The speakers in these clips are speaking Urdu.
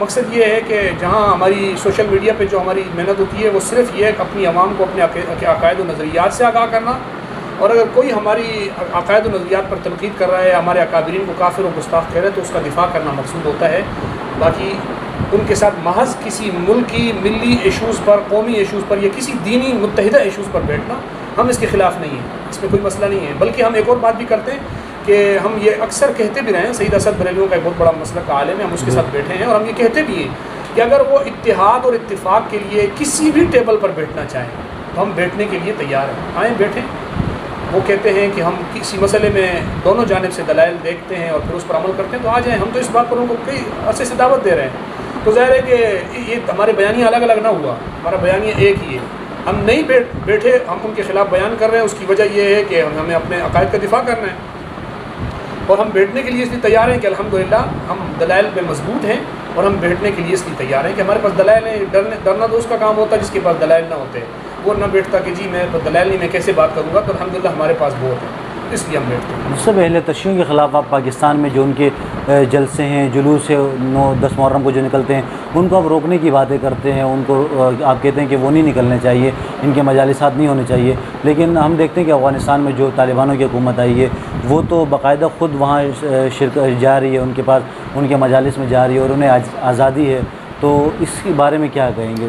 مقصد یہ ہے کہ جہاں ہماری سوشل میڈیا پہ جو ہماری محنت ہوتی ہے وہ صرف یہ ہے کہ اپنی عوام کو اپنے عقائد و نظریات سے آگاہ کرنا، اور اگر کوئی ہماری عقائد و نظریات پر تنقید کر رہا ہے، ہمارے اکابرین کو کافر و گستاخ کہہ رہے ہیں، تو اس کا دفاع کرنا مقصود ہوتا ہے۔ باقی ان کے ساتھ محض کسی ملکی ملی ایشوز پر، قومی ایشوز پر یا کسی دینی متحدہ ایشوز پر بیٹھنا، ہم اس کے خلاف نہیں ہیں، اس میں کوئی مسئلہ نہیں ہے۔ بلکہ ہم ایک اور بات بھی کرتے ہیں کہ ہم یہ اکثر کہتے بھی رہے ہیں، سید اسد بریلویوں کا ایک بہت بڑا مسلک کا عالم ہے، ہم اس کے ساتھ بیٹھے ہیں، اور ہم یہ کہتے بھی ہیں کہ اگر وہ اتحاد اور اتفاق کے لیے کسی بھی ٹیبل پر بیٹھنا چاہیں تو ہم بیٹھنے کے لیے تیار ہیں، آئیں بیٹھیں۔ وہ کہتے ہیں کہ ہم کسی مسئلے میں دونوں جانب سے دلائل دیکھتے ہیں اور پھر اس پر عمل کرتے ہیں، تو آ جائیں، ہم تو اس بات پر ان کو کئی عرصے سے دعوت دے رہے ہیں۔ تو ظاہر ہے کہ یہ ہمارے بیانیہ الگ الگ نہ ہوا، ہمارا بیانیہ ایک ہی ہے۔ ہم نہیں بیٹھے، ہم ان کے خلاف بیان کر رہے ہیں، اس کی وجہ یہ ہے کہ ہمیں اپنے عقائد کا دفاع کرنا ہے، اور ہم بیٹھنے کے لیے اس لیے تیار ہیں کہ الحمدللہ ہم دلائل پہ مضبوط ہیں، اور ہم بیٹھنے کے لیے اس لیے تیار ہیں کہ ہمارے پاس دلائل ہیں۔ ڈرنا تو اس کا کام ہوتا ہے جس کے پاس دلائل نہ ہوتے، وہ نہ بیٹھتا کہ جی میرے پاس دلائل نہیں، میں کیسے بات کروں گا، تو الحمدللہ ہمارے پاس بہت ہے، اس لیے ہم بیٹھتے ہیں۔ سب اہل تشیع کے خلاف آپ پاکستان میں جو ان کے جلسے ہیں، جلوس ہے 9-10 محرم کو جو نکلتے ہیں، ان کو آپ روکنے کی باتیں کرتے ہیں، ان کو آپ کہتے ہیں کہ وہ نہیں نکلنے چاہیے، ان کے مجالسات نہیں ہونے چاہیے، لیکن ہم دیکھتے ہیں کہ افغانستان میں جو طالبانوں کی حکومت آئی ہے وہ تو باقاعدہ خود وہاں جا رہی ہے، ان کے پاس ان کے مجالس میں جا رہی ہے، اور انہیں آزادی ہے، تو اس کے بارے میں کیا کہیں گے؟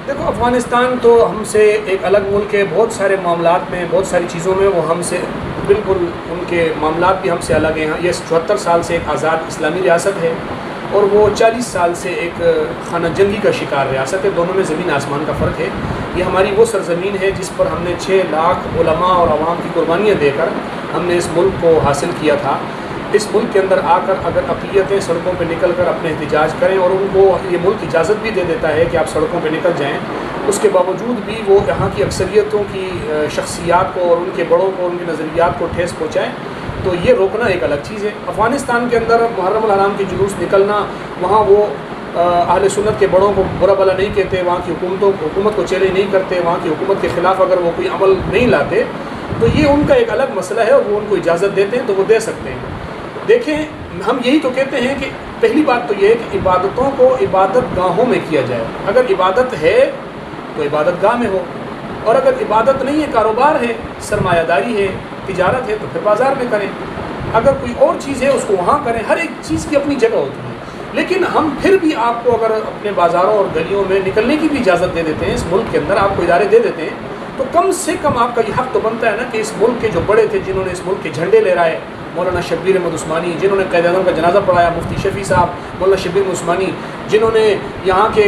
دیکھو، افغانستان تو ہم سے ایک الگ ملک ہے، بہت سارے معاملات میں، بہت ساری چیزوں میں وہ ہم سے بالکل، ان کے معاملات بھی ہم سے الگ ہیں۔ یہ 74 سال سے ایک آزاد اسلامی ریاست ہے، اور وہ 40 سال سے ایک خانہ جنگی کا شکار ریاست ہے، دونوں میں زمین آسمان کا فرق ہے۔ یہ ہماری وہ سرزمین ہے جس پر ہم نے 6 لاکھ علماء اور عوام کی قربانیاں دے کر ہم نے اس ملک کو حاصل کیا تھا۔ اس ملک کے اندر آ کر اگر اقلیتیں سڑکوں پہ نکل کر اپنے احتجاج کریں، اور ان کو یہ ملک اجازت بھی دے دیتا ہے کہ آپ سڑکوں پہ نکل جائیں، اس کے باوجود بھی وہ یہاں کی اکثریتوں کی شخصیات کو اور ان کے بڑوں کو، ان کے نظریات کو ٹھیس پہنچائیں، تو یہ روکنا ایک الگ چیز ہے۔ افغانستان کے اندر محرم الحرام کی جلوس نکلنا، وہاں وہ اہل سنت کے بڑوں کو برا بلا نہیں کہتے، وہاں کی حکومت کو چیلنج نہیں کرتے، وہاں کی حکومت کے خلاف اگر وہ کوئی عمل نہیں لاتے، تو یہ ان کا ایک الگ مسئلہ ہے، اور وہ ان کو اجازت دیتے ہیں تو وہ دے سکتے ہیں۔ دیکھیں، ہم یہی تو کہتے ہیں کہ پہلی بات تو یہ ہے کہ عبادتوں کو عبادت گاہوں میں کیا جائے۔ اگر عبادت ہے تو عبادت گاہ میں ہو، اور اگر عبادت نہیں ہے، کاروبار ہے، سرمایہ داری ہے، تجارت ہے، تو پھر بازار میں کریں۔ اگر کوئی اور چیز ہے اس کو وہاں کریں، ہر ایک چیز کی اپنی جگہ ہوتی ہے۔ لیکن ہم پھر بھی آپ کو اگر اپنے بازاروں اور گلیوں میں نکلنے کی بھی اجازت دے دیتے ہیں، اس ملک کے اندر آپ کو ادارے دے دیتے ہیں، تو کم سے کم آپ کا یہ حق تو بنتا ہے نا کہ اس ملک کے جو بڑے تھے، جنہوں نے اس ملک کے جھنڈے لہرائے، مولانا شبیر احمد عثمانی، جنہوں نے قائد اعظم کا جنازہ پڑھایا، مفتی شفیع صاحب، مولانا شبیر احمد عثمانی، جنہوں نے یہاں کے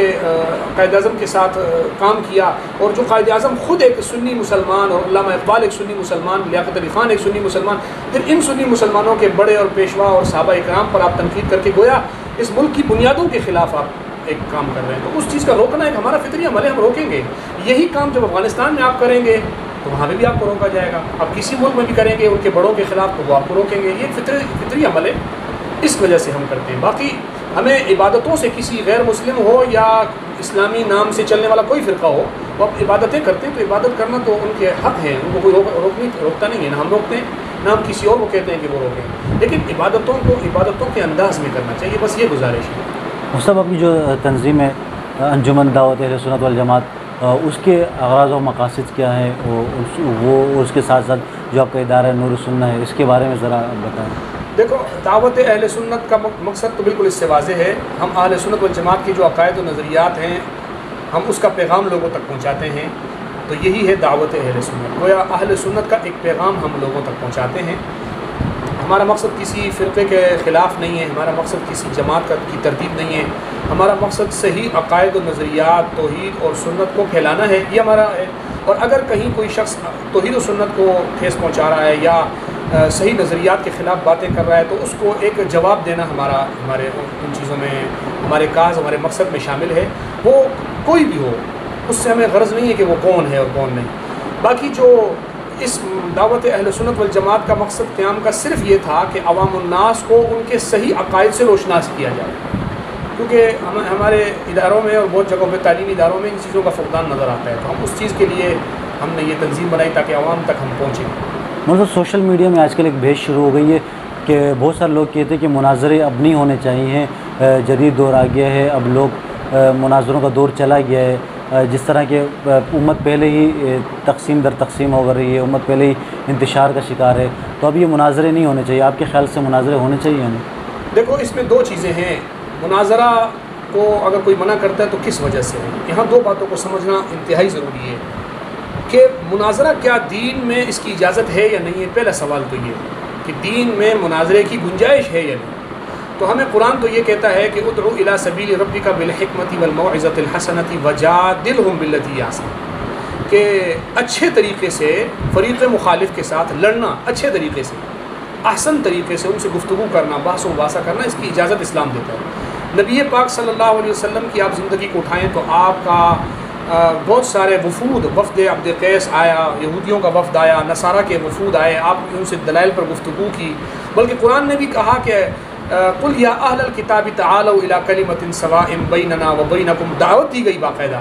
قائد اعظم کے ساتھ کام کیا، اور جو قائد اعظم خود ایک سنی مسلمان، اور علامہ اقبال ایک سنی مسلمان، لیاقت علی خان ایک سنی مسلمان، پھر ان سنی مسلمانوں کے بڑے اور پیشوا اور صحابہ اکرام پر آپ تنقید کر کے گویا اس ملک کی بنیادوں کے خلاف آپ ایک کام کر رہے ہیں، تو اس چیز کا روکنا ایک ہمارا فطری عمل ہے، ہم روکیں گے۔ یہی کام جب افغانستان میں آپ کریں گے تو وہاں پہ بھی آپ کو روکا جائے گا، آپ کسی ملک میں بھی کریں گے ان کے بڑوں کے خلاف تو وہ آپ کو روکیں گے، یہ فطری عمل ہے، اس وجہ سے ہم کرتے ہیں۔ باقی ہمیں عبادتوں سے کسی غیر مسلم ہو یا اسلامی نام سے چلنے والا کوئی فرقہ ہو، وہ اب عبادتیں کرتے ہیں تو عبادت کرنا تو ان کے حق ہے، ان کو کوئی روکتا نہیں ہے، نہ ہم روکتے ہیں نہ ہم کسی اور کو کہتے ہیں کہ وہ روکیں، لیکن عبادتوں کو عبادتوں کے انداز میں کرنا چاہیے، بس یہ گزارش ہے۔ مصطفیٰ، آپ کی جو تنظیم ہے انجمن دعوت اہل سنت والجماعت، اس کے اغراض و مقاصد کیا ہیں، وہ اس کے ساتھ ساتھ جو آپ کا ادارہ نور السنہ ہے، اس کے بارے میں ذرا بتائیں۔ دیکھو، دعوت اہل سنت کا مقصد تو بالکل اس سے واضح ہے، ہم اہل سنت والجماعت کی جو عقائد و نظریات ہیں، ہم اس کا پیغام لوگوں تک پہنچاتے ہیں، تو یہی ہے دعوت اہل سنت۔ گویا اہل سنت کا ایک پیغام ہم لوگوں تک پہنچاتے ہیں۔ ہمارا مقصد کسی فرقے کے خلاف نہیں ہے، ہمارا مقصد کسی جماعت کی ترتیب نہیں ہے، ہمارا مقصد صحیح عقائد و نظریات، توحید اور سنت کو پھیلانا ہے، یہ ہمارا ہے۔ اور اگر کہیں کوئی شخص توحید و سنت کو ٹھیس پہنچا رہا ہے یا صحیح نظریات کے خلاف باتیں کر رہا ہے، تو اس کو ایک جواب دینا ہمارے ان چیزوں میں، ہمارے کاز، ہمارے مقصد میں شامل ہے، وہ کوئی بھی ہو، اس سے ہمیں غرض نہیں ہے کہ وہ کون ہے اور کون نہیں۔ باقی جو اس دعوت اہل سنت والجماعت کا مقصد قیام کا صرف یہ تھا کہ عوام الناس کو ان کے صحیح عقائد سے روشناس کیا جائے، کیونکہ ہمارے اداروں میں اور بہت جگہوں پہ تعلیمی اداروں میں ان چیزوں کا فقدان نظر آتا ہے، تو ہم اس چیز کے لیے ہم نے یہ تنظیم بنائی تاکہ عوام تک ہم پہنچیں۔ مطلب سوشل میڈیا میں آج کل ایک بحث شروع ہو گئی ہے کہ بہت سارے لوگ کہتے ہیں کہ مناظرے اب نہیں ہونے چاہیے، جدید دور آ گیا ہے، اب لوگ مناظروں کا دور چلا گیا ہے، جس طرح کہ امت پہلے ہی تقسیم در تقسیم ہو رہی ہے، امت پہلے ہی انتشار کا شکار ہے، تو اب یہ مناظرے نہیں ہونے چاہیے. آپ کے خیال سے مناظرے ہونے چاہیے یا نہیں؟ دیکھو اس میں دو چیزیں ہیں. مناظرہ کو اگر کوئی منع کرتا ہے تو کس وجہ سے ہے؟ یہاں دو باتوں کو سمجھنا انتہائی ضروری ہے کہ مناظرہ کیا دین میں اس کی اجازت ہے یا نہیں ہے. پہلا سوال تو یہ کہ دین میں مناظرے کی گنجائش ہے یا نہیں. تو ہمیں قرآن تو یہ کہتا ہے کہ ادعو الی سبیل ربک بالحکمت والموعظۃ الحسنۃ وجادلہم باللتی ہی احسن، کہ اچھے طریقے سے فریق مخالف کے ساتھ لڑنا، اچھے طریقے سے، احسن طریقے سے ان سے گفتگو کرنا، بحث و مباحثہ کرنا، اس کی اجازت اسلام دیتا ہے. نبی پاک صلی اللہ علیہ وسلم کی آپ زندگی کو اٹھائیں تو آپ کا بہت سارے وفد عبد قیس آیا، یہودیوں کا وفد آیا، نصارہ کے وفود آئے، آپ نے ان سے دلائل پر گفتگو کی. بلکہ قرآن نے بھی کہا کہ قل یا اہل الکتاب تعالوا الی کلمۃ سواء بیننا وبینکم، دعوت دی گئی باقاعدہ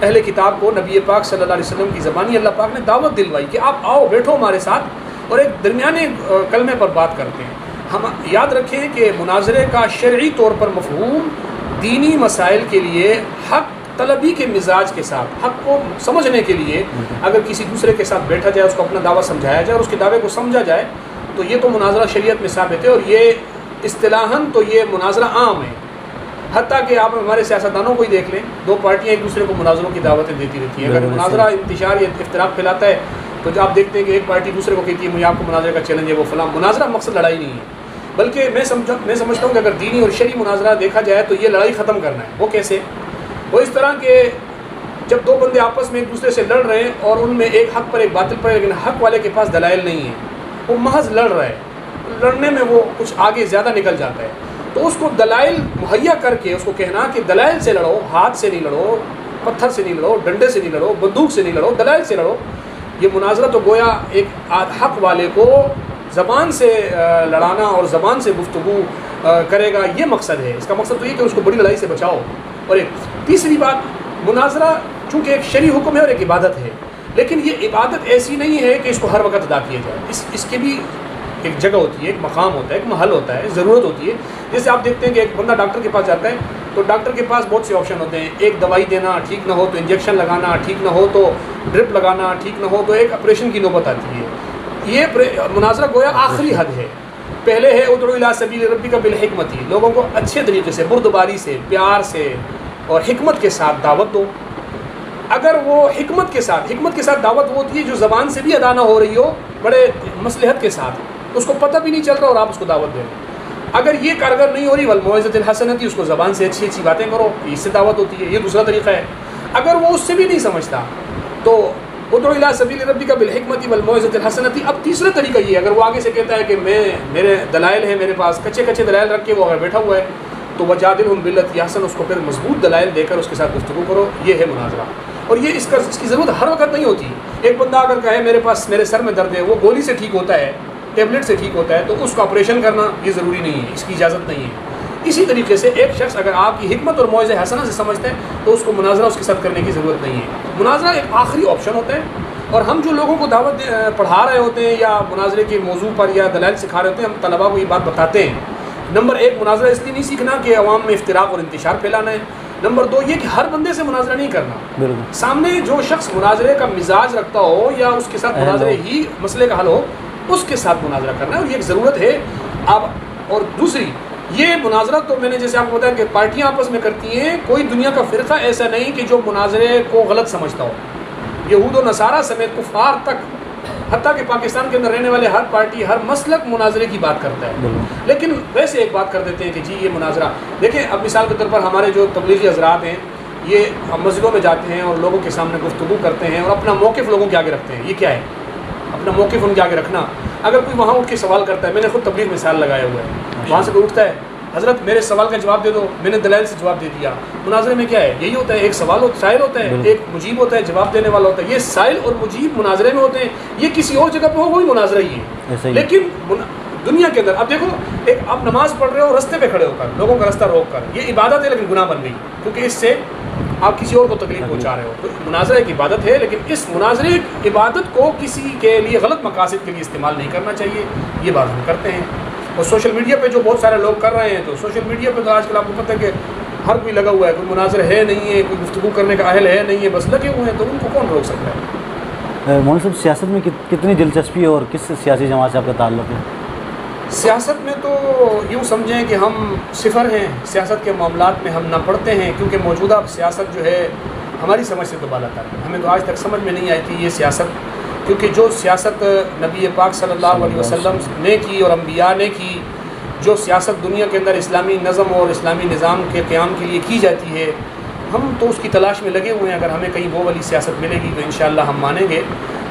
اہل کتاب کو. نبی پاک صلی اللہ علیہ وسلم کی زبانی اللہ پاک نے دعوت دلوائی کہ آپ آؤ، بیٹھو ہمارے ساتھ اور ایک درمیانے کلمے پر بات کرتے ہیں. ہم یاد رکھیں کہ مناظرے کا شرعی طور پر مفہوم دینی مسائل کے لیے حق طلبی کے مزاج کے ساتھ، حق کو سمجھنے کے لیے اگر کسی دوسرے کے ساتھ بیٹھا جائے، اس کو اپنا دعویٰ سمجھایا جائے اور اس کے دعوے کو سمجھا جائے، تو یہ تو مناظرہ شریعت میں ثابت ہے. اور یہ اصطلاحاً تو یہ مناظرہ عام ہے. حتیٰ کہ آپ ہمارے سیاستدانوں کو ہی دیکھ لیں، دو پارٹیاں ایک دوسرے کو مناظروں کی دعوتیں دیتی رہتی ہیں. اگر مناظرہ انتشار یا افتراق پھیلاتا ہے تو جو آپ دیکھتے ہیں کہ ایک پارٹی دوسرے کو کہتی ہے مجھے آپ کو مناظرے کا چیلنج ہے، وہ فلاں. مناظرہ مقصد لڑائی نہیں ہے، بلکہ میں سمجھتا ہوں کہ اگر دینی اور شرعی مناظرہ دیکھا جائے تو یہ لڑائی ختم کرنا ہے. وہ کیسے؟ وہ اس طرح کہ جب دو بندے آپس میں ایک دوسرے سے لڑ رہے ہیں اور ان میں ایک حق پر ایک باطل پر، لیکن حق والے کے پاس دلائل نہیں ہے، وہ محض لڑ رہا ہے، لڑنے میں وہ کچھ آگے زیادہ نکل جاتا ہے، تو اس کو دلائل مہیا کر کے اس کو کہنا کہ دلائل سے لڑو، ہاتھ سے نہیں لڑو، پتھر سے نہیں لڑو، ڈنڈے سے نہیں لڑو، بندوق سے نہیں لڑو، دلائل سے لڑو. یہ مناظرہ تو گویا ایک حق والے کو زبان سے لڑانا اور زبان سے گفتگو کرے گا، یہ مقصد ہے. اس کا مقصد تو یہ کہ اس کو بڑی لڑائی سے بچاؤ. اور ایک تیسری بات، مناظرہ چونکہ ایک شرعی حکم ہے اور ایک عبادت ہے، لیکن یہ عبادت ایسی نہیں ہے کہ اس کو ہر وقت ادا کیا جائے. اس کے بھی ایک جگہ ہوتی ہے، ایک مقام ہوتا ہے، ایک محل ہوتا ہے، ضرورت ہوتی ہے. جیسے آپ دیکھتے ہیں کہ ایک بندہ ڈاکٹر کے پاس جاتا ہے تو ڈاکٹر کے پاس بہت سے آپشن ہوتے ہیں. ایک دوائی دینا، ٹھیک نہ ہو تو انجیکشن لگانا، ٹھیک نہ ہو تو ڈرپ لگانا، ٹھیک نہ ہو تو ایک آپریشن کی نوبت آتی ہے. یہ مناظرہ گویا آخری حد ہے. پہلے ہے ادعو الی سبیل ربک بالحکمت، لوگوں کو اچھے طریقے سے، بردباری سے، پیار سے اور حکمت کے ساتھ دعوت دو. اگر وہ حکمت کے ساتھ دعوت وہ ہوتی ہے جو زبان سے بھی ادا نہ ہو رہی ہو، بڑے مصلحت کے ساتھ، اس کو پتہ بھی نہیں چل رہا اور آپ اس کو دعوت دے رہے ہیں. اگر یہ کارگر نہیں ہو رہی، والموعظۃ الحسنۃ، اس کو زبان سے اچھی اچھی باتیں کرو، اس سے دعوت ہوتی ہے. یہ دوسرا طریقہ ہے. اگر وہ اس سے بھی نہیں سمجھتا تو ادعو الی سبیل ربک بالحکمت والموعظۃ الحسنۃ. اب تیسرا طریقہ یہ ہے، اگر وہ آگے سے کہتا ہے کہ میرے دلائل ہیں، میرے پاس کچے دلائل رکھ کے وہ اگر بیٹھا ہوا ہے تو وجادلہم باللتی ہی احسن، اس کو پھر مضبوط دلائل دے کر اس کے ساتھ گفتگو کرو. یہ ہے مناظرہ. اور یہ اس کی ضرورت ہر وقت نہیں ہوتی. ایک بندہ اگر کہے میرے سر میں درد ہے، وہ گولی سے ٹھیک ہوتا ہے، ٹیبلٹ سے ٹھیک ہوتا ہے، تو اس کا آپریشن کرنا یہ ضروری نہیں ہے، اس کی اجازت نہیں ہے. اسی طریقے سے ایک شخص اگر آپ کی حکمت اور موعظہ حسنہ سے سمجھتے ہیں تو اس کو مناظرہ اس کے ساتھ کرنے کی ضرورت نہیں ہے. مناظرہ ایک آخری آپشن ہوتا ہے. اور ہم جو لوگوں کو دعوت پڑھا رہے ہوتے ہیں یا مناظرے کے موضوع پر یا دلائل سکھا رہے ہوتے ہیں، ہم طلباء کو یہ بات بتاتے ہیں. نمبر ایک، مناظرہ اس لیے نہیں سیکھنا کہ عوام میں افتراق اور انتشار پھیلانا ہے. نمبر دو یہ کہ ہر بندے سے مناظرہ نہیں کرنا. سامنے جو شخص مناظرے کا مزاج رکھتا ہو یا اس کے ساتھ مناظرے ہی مسئلے کا حل ہو، اس کے ساتھ مناظرہ کرنا ہے. اور یہ ایک ضرورت ہے. اور دوسری، یہ مناظرہ تو میں نے جیسے آپ کو بتایا کہ پارٹیاں آپس میں کرتی ہیں، کوئی دنیا کا فرقہ ایسا نہیں کہ جو مناظرے کو غلط سمجھتا ہو. یہود و نصارہ سمیت کفار تک، حتیٰ کہ پاکستان کے اندر رہنے والے ہر پارٹی، ہر مسلک مناظرے کی بات کرتا ہے. لیکن ویسے ایک بات کر دیتے ہیں کہ جی یہ مناظرہ، دیکھیں اب مثال کے طور پر ہمارے جو تبلیغی حضرات ہیں، یہ مسجدوں میں جاتے ہیں اور لوگوں کے سامنے گفتگو کرتے ہیں اور اپنا موقف لوگوں کے آگے رکھتے ہیں. یہ کیا ہے؟ اپنا موقف ان کے آگے رکھنا. اگر کوئی وہاں اٹھ کے سوال کرتا ہے، میں نے خود تبلیغ مثال لگایا ہوا ہے، وہاں سے کوئی اٹھتا ہے، حضرت میرے سوال کا جواب دے دو، میں نے دلائل سے جواب دے دیا. مناظرے میں کیا ہے؟ یہی ہوتا ہے، ایک سوال سائل ہوتا ہے، ایک مجیب ہوتا ہے، جواب دینے والا ہوتا ہے. یہ سائل اور مجیب مناظرے میں ہوتے ہیں. یہ کسی اور جگہ پہ ہو وہی مناظرہ ہی ہے. لیکن دنیا کے اندر اب دیکھو، ایک آپ نماز پڑھ رہے ہو رستے پہ کھڑے ہو کر، لوگوں کا رستہ روک کر، یہ عبادت ہے لیکن گناہ بن گئی، کیونکہ اس سے آپ کسی اور کو تکلیف پہنچا رہے ہو. تو مناظرہ ایک عبادت ہے، لیکن اس مناظرے عبادت کو کسی کے لیے غلط مقاصد کے لیے استعمال نہیں کرنا چاہیے. یہ بات ہم کرتے ہیں. اور سوشل میڈیا پہ جو بہت سارے لوگ کر رہے ہیں، تو سوشل میڈیا پہ تو آج کل آپ کو پتہ ہے کہ ہر کوئی لگا ہوا ہے، کوئی مناظر ہے نہیں ہے، کوئی گفتگو کرنے کا اہل ہے نہیں ہے، بس لگے ہوئے ہیں، تو ان کو کون روک سکتا ہے؟ مولانا صاحب سیاست میں کتنی دلچسپی ہے اور کس سیاسی جماعت سے آپ کا تعلق ہے؟ سیاست میں تو یوں سمجھیں کہ ہم صفر ہیں، سیاست کے معاملات میں ہم نہ پڑھتے ہیں، کیونکہ موجودہ سیاست جو ہے ہماری سمجھ سے تو بالاتر ہے، ہمیں تو آج تک سمجھ میں نہیں آئی تھی یہ سیاست، کیونکہ جو سیاست نبی پاک صلی اللہ علیہ وسلم نے کی اور انبیاء نے کی، جو سیاست دنیا کے اندر اسلامی نظم اور اسلامی نظام کے قیام کے لیے کی جاتی ہے، ہم تو اس کی تلاش میں لگے ہوئے ہیں۔ اگر ہمیں کہیں وہ والی سیاست ملے گی تو انشاءاللہ ہم مانیں گے۔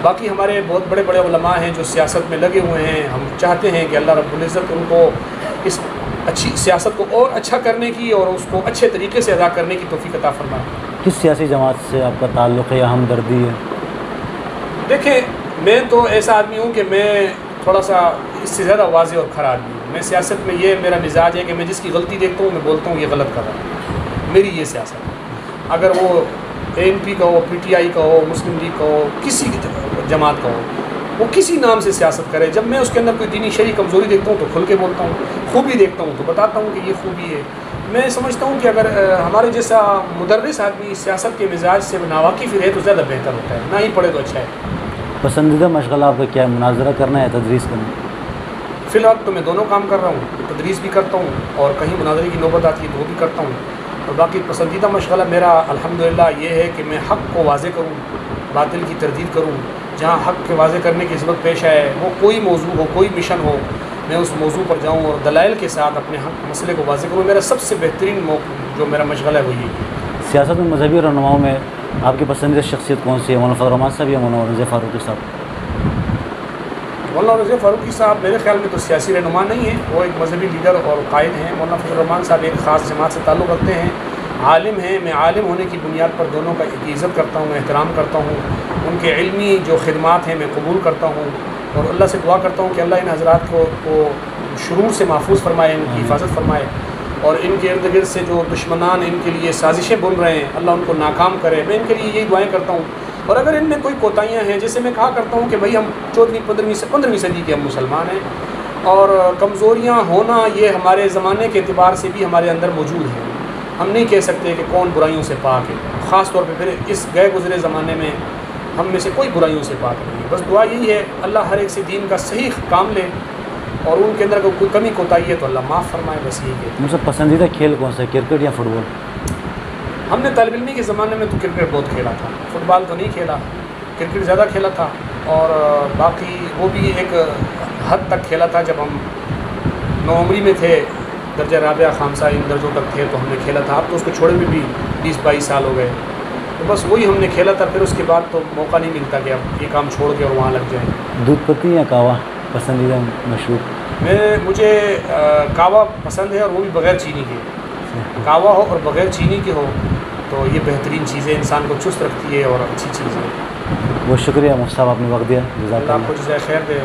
باقی ہمارے بہت بڑے بڑے علماء ہیں جو سیاست میں لگے ہوئے ہیں، ہم چاہتے ہیں کہ اللہ رب العزت ان کو اس اچھی سیاست کو اور اچھا کرنے کی اور اس کو اچھے طریقے سے ادا کرنے کی توفیق عطا فرمائے۔ کس سیاسی جماعت سے آپ کا تعلق ہے یا ہمدردی ہے؟ دیکھیں، میں تو ایسا آدمی ہوں کہ میں تھوڑا سا اس سے زیادہ واضح اور کھڑا آدمی ہوں۔ میں سیاست میں یہ میرا مزاج ہے کہ میں جس کی غلطی دیکھتا ہوں میں بولتا ہوں یہ غلط کر رہا ہوں، میری یہ سیاست ہے۔ اگر وہ ANP کا ہو، PTI کا ہو، مسلم لیگ کا ہو، کسی کی جماعت کا ہو، وہ کسی نام سے سیاست کرے، جب میں اس کے اندر کوئی دینی شرعی کمزوری دیکھتا ہوں تو کھل کے بولتا ہوں، خوبی دیکھتا ہوں تو بتاتا ہوں کہ یہ خوبی ہے۔ میں سمجھتا ہوں کہ اگر ہمارے جیسا مدرس آدمی سیاست کے مزاج سے ناواقف رہے تو زیادہ بہتر ہوتا ہے، نہ ہی پڑھے تو اچھا ہے۔ پسندیدہ مشغلہ آپ کا کیا ہے؟ مناظرہ کرنا ہے یا تدریس کرنا؟ فی الحال تو میں دونوں کام کر رہا ہوں، تدریس بھی کرتا ہوں اور کہیں مناظرے کی نوبت آتی ہے تو وہ بھی کرتا ہوں۔ اور باقی پسندیدہ مشغلہ میرا الحمدللہ یہ ہے کہ میں حق کو واضح کروں، باطل کی تردید کروں، جہاں حق کے واضح کرنے کی ضرورت پیش آئے، وہ کوئی موضوع ہو، کوئی مشن ہو، میں اس موضوع پر جاؤں اور دلائل کے ساتھ اپنے حق مسئلے کو واضح کروں۔ میرا سب سے بہترین جو میرا مشغلہ ہے وہ یہ ہے۔ سیاست میں مذہبی رہنماؤں میں آپ کی پسندیدہ شخصیت کون سی ہے؟ مولانا فضل الرحمان صاحب یا مولانا رضا فاروقی صاحب؟ مولانا رضا فاروقی صاحب میرے خیال میں تو سیاسی رہنما نہیں ہیں، وہ ایک مذہبی لیڈر اور قائد ہیں۔ مولانا فضل الرحمان صاحب ایک خاص جماعت سے تعلق رکھتے ہیں، عالم ہیں۔ میں عالم ہونے کی بنیاد پر دونوں کا عزت کرتا ہوں، احترام کرتا ہوں، ان کے علمی جو خدمات ہیں میں قبول کرتا ہوں اور اللہ سے دعا کرتا ہوں کہ اللہ ان حضرات کو شرور سے محفوظ فرمائے، ان کی حفاظت فرمائے، اور ان کے ارد گرد سے جو دشمنان ان کے لیے سازشیں بن رہے ہیں اللہ ان کو ناکام کرے۔ میں ان کے لیے یہی دعائیں کرتا ہوں۔ اور اگر ان میں کوئی کوتاہیاں ہیں، جیسے میں کہا کرتا ہوں کہ بھئی ہم 15ویں صدی کے ہم مسلمان ہیں اور کمزوریاں ہونا یہ ہمارے زمانے کے اعتبار سے بھی ہمارے اندر موجود ہے، ہم نہیں کہہ سکتے کہ کون برائیوں سے پاک ہے، خاص طور پہ پھر اس گئے گزرے زمانے میں ہم میں سے کوئی برائیوں سے پاک نہیں ہے۔ بس دعا یہی ہے اللہ ہر ایک سے دین کا صحیح کام لے اور ان کے اندر اگر کوئی کمی کوتاہی ہے تو اللہ معاف فرمائے، بس یہی ہے۔ مجھ سے پسندیدہ کھیل کون سا ہے، کرکٹ یا فٹ بال؟ ہم نے طالب علمی کے زمانے میں تو کرکٹ بہت کھیلا تھا، فٹ بال تو نہیں کھیلا، کرکٹ زیادہ کھیلا تھا، اور باقی وہ بھی ایک حد تک کھیلا تھا جب ہم نوعمری میں تھے، درجہ رابعہ خامسہ ان درجوں تک تھے تو ہم نے کھیلا تھا۔ اب تو اس کو چھوڑے میں بھی 20-22 سال ہو گئے، تو بس وہی ہم نے کھیلا تھا، پھر اس کے بعد تو موقع نہیں ملتا کہ اب یہ کام چھوڑ کے اور وہاں لگ جائیں۔ دودھ پتی یا کہوہ پسندیدہ مشروب؟ مجھے کہوہ پسند ہے، اور وہ بھی بغیر چینی کے، کہوہ ہو اور بغیر چینی کے ہو تو یہ بہترین چیز ہے، انسان کو چست رکھتی ہے اور اچھی چیز ہے۔ بہت شکریہ مفتی صاحب، آپ نے وقت دیا، جزاک اللہ آپ کو جزائے خیر دے۔